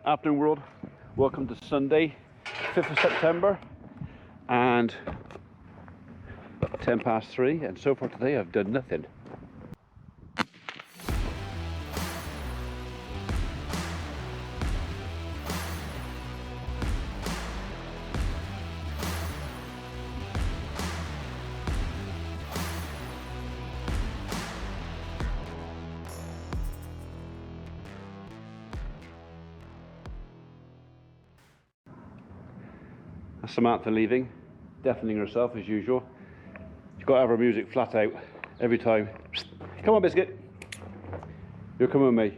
Afternoon world, welcome to Sunday 5th of September and 10 past 3, and so far today I've done nothing. Samantha leaving, deafening herself as usual. She's got to have her music flat out every time. Come on, Biscuit. You're coming with me.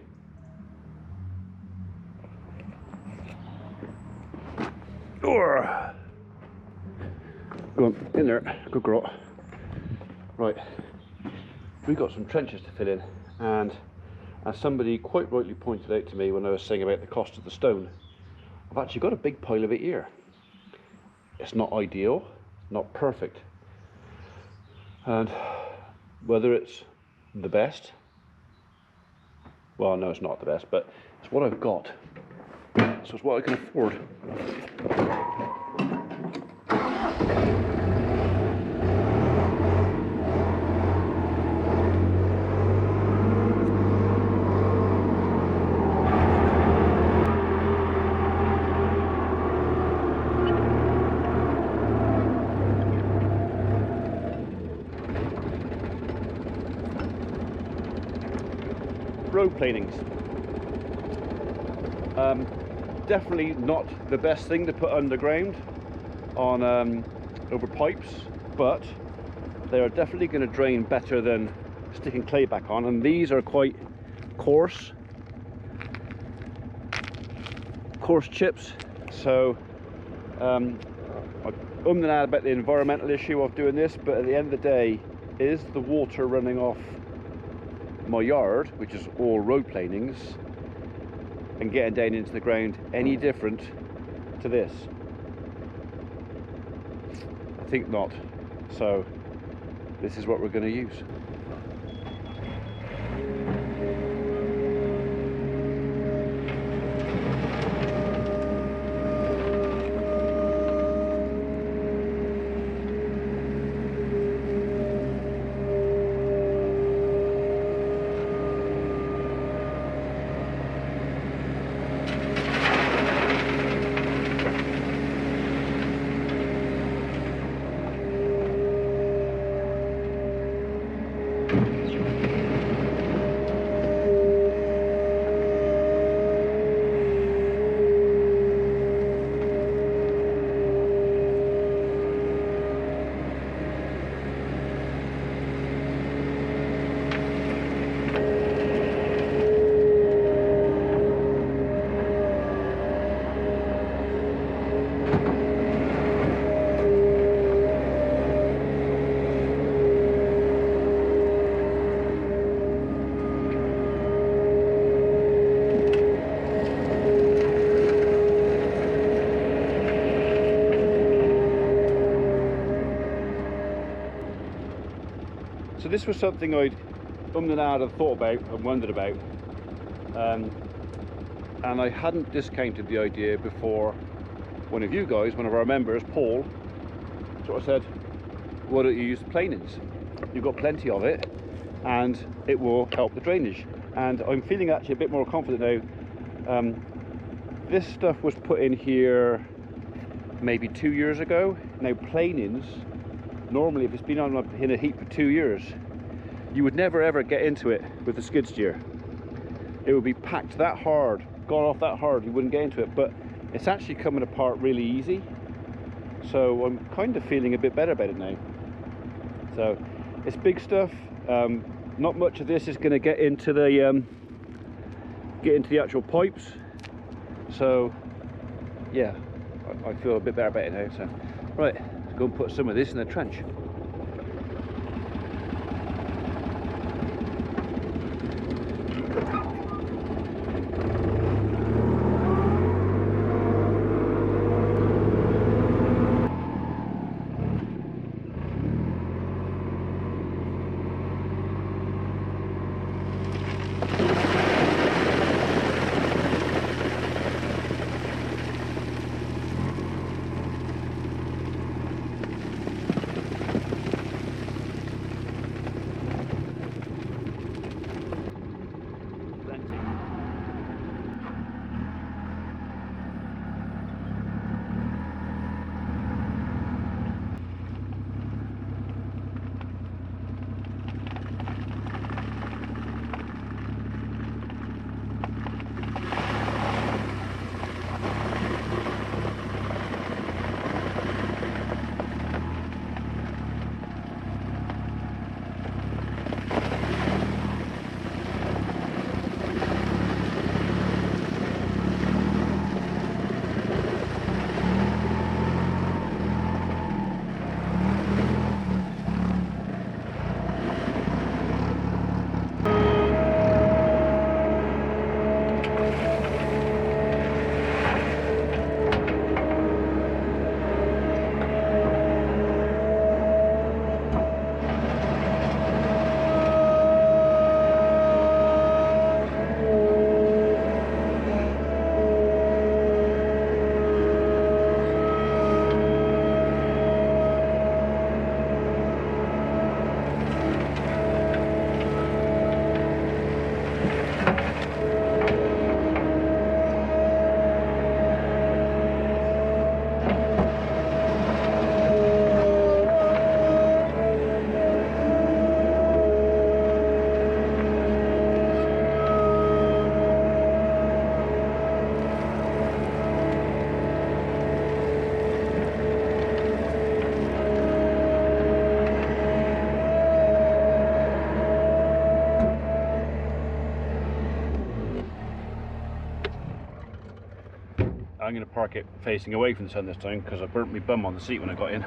Go on, in there. Good girl. Right. We've got some trenches to fill in, and as somebody quite rightly pointed out to me when I was saying about the cost of the stone, I've actually got a big pile of it here. It's not ideal, not perfect, and whether it's the best, well, no, it's not the best, but it's what I've got, so it's what I can afford. Road planings. Definitely not the best thing to put underground on over pipes, but they are definitely going to drain better than sticking clay back on, and these are quite coarse chips, so I'm and ahhing about the environmental issue of doing this, but at the end of the day, is the water running off my yard, which is all road planings, and getting down into the ground any different to this? I think not. So this is what we're going to use. So this was something I'd and ahhing and thought about and wondered about, and I hadn't discounted the idea before one of you guys, one of our members, Paul, sort of said, why don't you use the planings? You've got plenty of it and it will help the drainage. And I'm feeling actually a bit more confident now. This stuff was put in here maybe 2 years ago. Now planings, normally if it's been on in a heap for 2 years, you would never ever get into it with the skid steer. It would be packed that hard, gone off that hard, you wouldn't get into it, but it's actually coming apart really easy. So I'm kind of feeling a bit better about it now. So it's big stuff. Not much of this is going to get into the actual pipes. So yeah, I feel a bit better about it now. So right, let's go and put some of this in the trench. I'm going to park it facing away from the sun this time because I burnt my bum on the seat when I got in.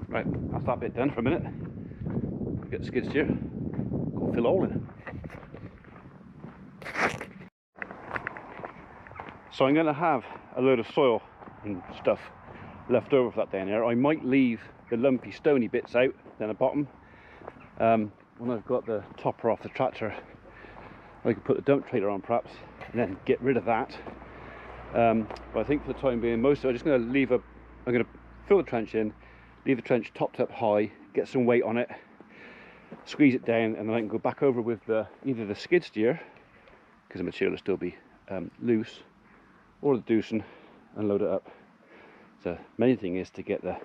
Right, that's that bit done for a minute. Get the skid steer, got to fill it all in. So I'm going to have a load of soil and stuff left over for that down there. I might leave the lumpy stony bits out down the bottom. When I've got the topper off the tractor, I could put the dump trailer on perhaps and then get rid of that. But I think for the time being, most of it, I'm just going to leave I'm going to fill the trench in, leave the trench topped up high, get some weight on it, squeeze it down, and then I can go back over with either the skid steer, because the material will still be loose, or the doosan, and load it up. So the main thing is to get the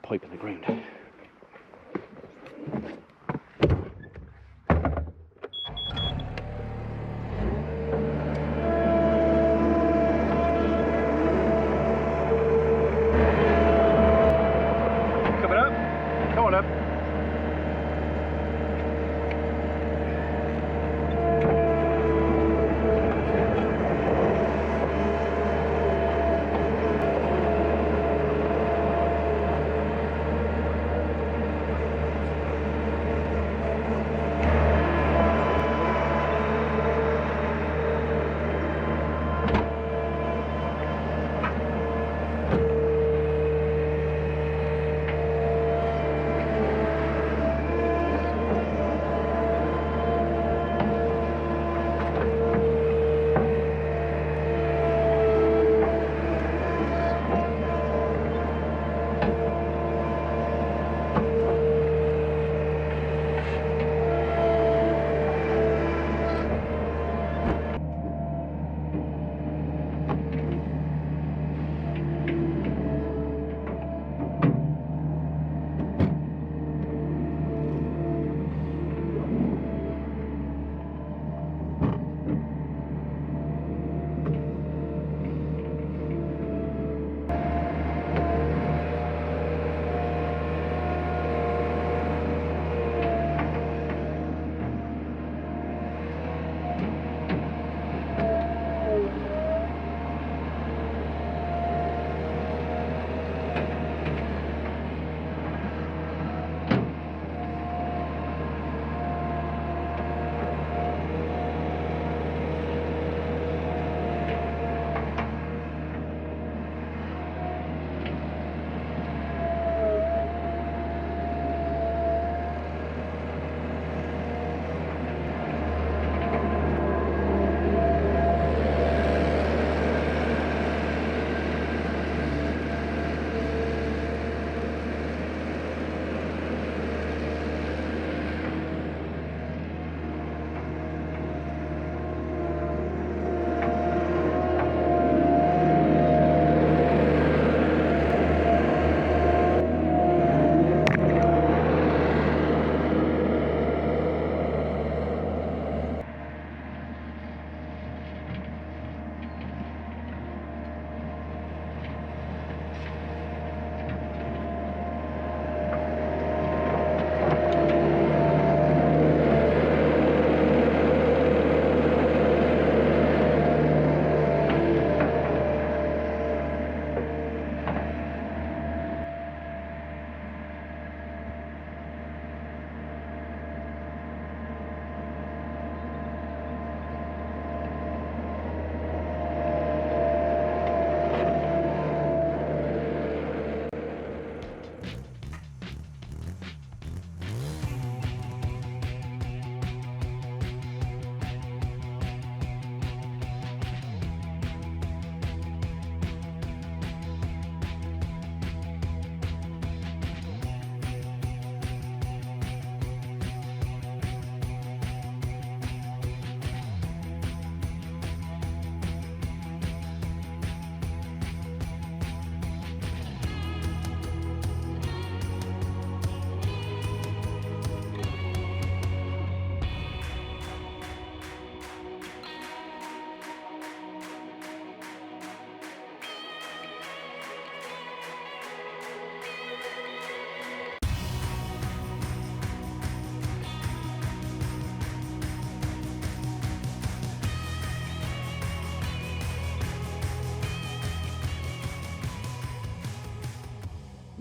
pipe in the ground. Coming up, come on up.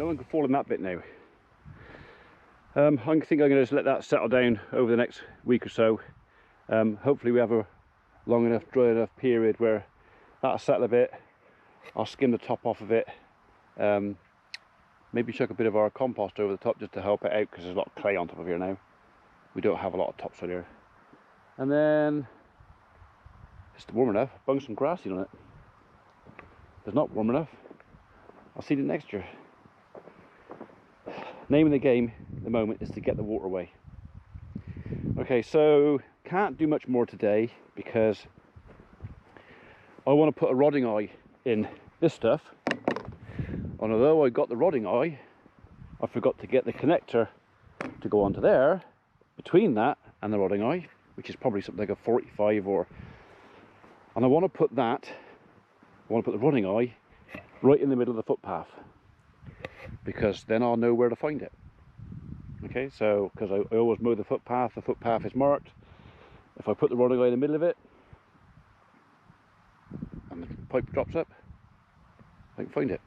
no one can fall in that bit now. I think I'm going to just let that settle down over the next week or so. Hopefully we have a long enough, dry enough period where that'll settle a bit. I'll skim the top off of it. Maybe chuck a bit of our compost over the top just to help it out, because there's a lot of clay on top of here now. We don't have a lot of topsoil here. And then it's warm enough, bung some grass seed on it. If it's not warm enough, I'll seed it next year. Name of the game at the moment is to get the water away. Okay, so can't do much more today because I want to put a rodding eye in this stuff. And although I got the rodding eye, I forgot to get the connector to go onto there, between that and the rodding eye, which is probably something like a 45 or... And I want to put that, I want to put the rodding eye right in the middle of the footpath, because then I'll know where to find it. Okay, so, because I always mow the footpath is marked. If I put the rodding eye in the middle of it, and the pipe drops up, I can find it.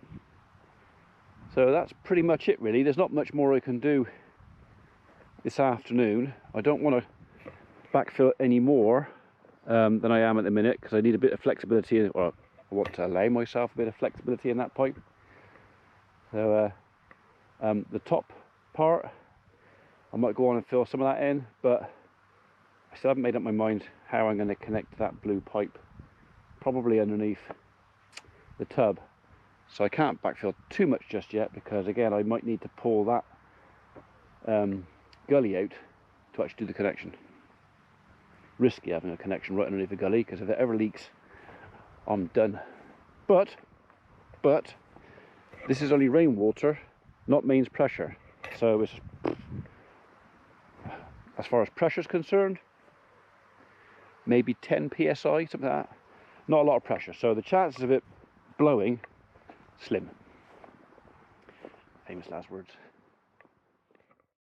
So that's pretty much it really. There's not much more I can do this afternoon. I don't want to backfill any more than I am at the minute, because I need a bit of flexibility, or I want to allow myself a bit of flexibility in that pipe. So the top part, I might go on and fill some of that in, but I still haven't made up my mind how I'm going to connect that blue pipe, probably underneath the tub. So I can't backfill too much just yet, because again I might need to pull that gully out to actually do the connection. Risky having a connection right underneath the gully, because if it ever leaks, I'm done. But this is only rainwater, not mains pressure. So it's, as far as pressure is concerned, maybe 10 psi, something like that. Not a lot of pressure, so the chances of it blowing, slim. Famous last words.